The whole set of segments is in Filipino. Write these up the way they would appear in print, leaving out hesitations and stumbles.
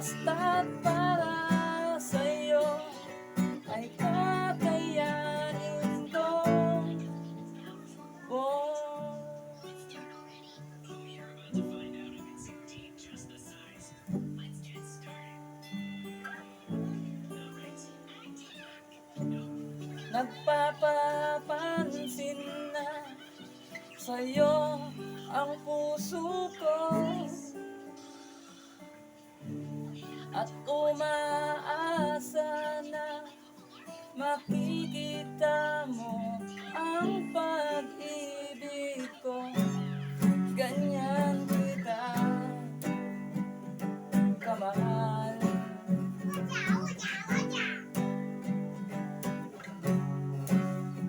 Basta't para sa'yo ay kakayanin ko. Oh, nagpapapansin na sa'yo ang puso ko, at umaasa na makikita mo ang pag-ibig ko. Ganyan kita kamahal.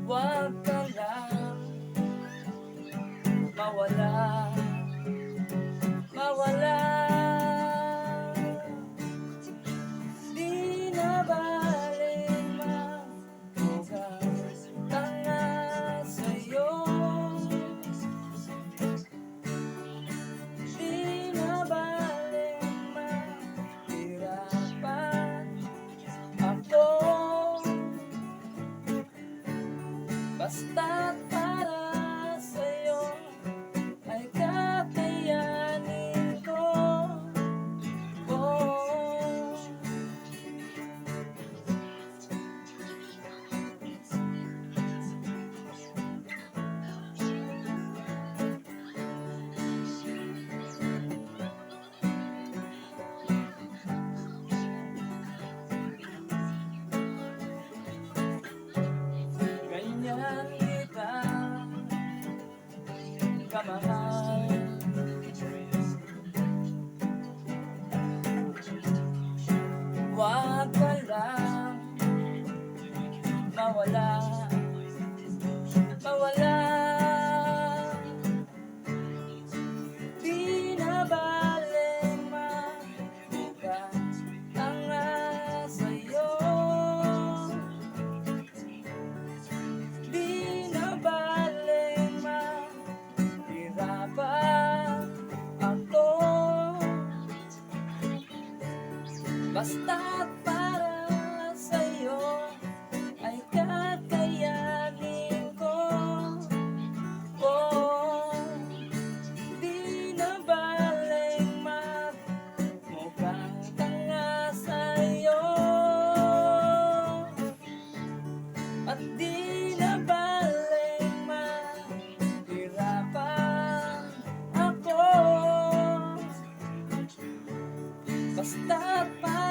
Huwag ka lang mawala, mawala. Di na baling mamugang tanga sa'yo. Di na baling mahirapan ako. Basta't para sa'yo ay kakayanin ko. Oh, ganyan kita kamahal. Huwag ka lang mawala, mawala. Di na baling mamugang tanga sa'yo. Di na baling mahirapan ako. Basta't para sa'yo ay kakayanin ko. Oh, di na baling magmukhang tanga sa'yo, at di na baling mahirapan ako. Basta't para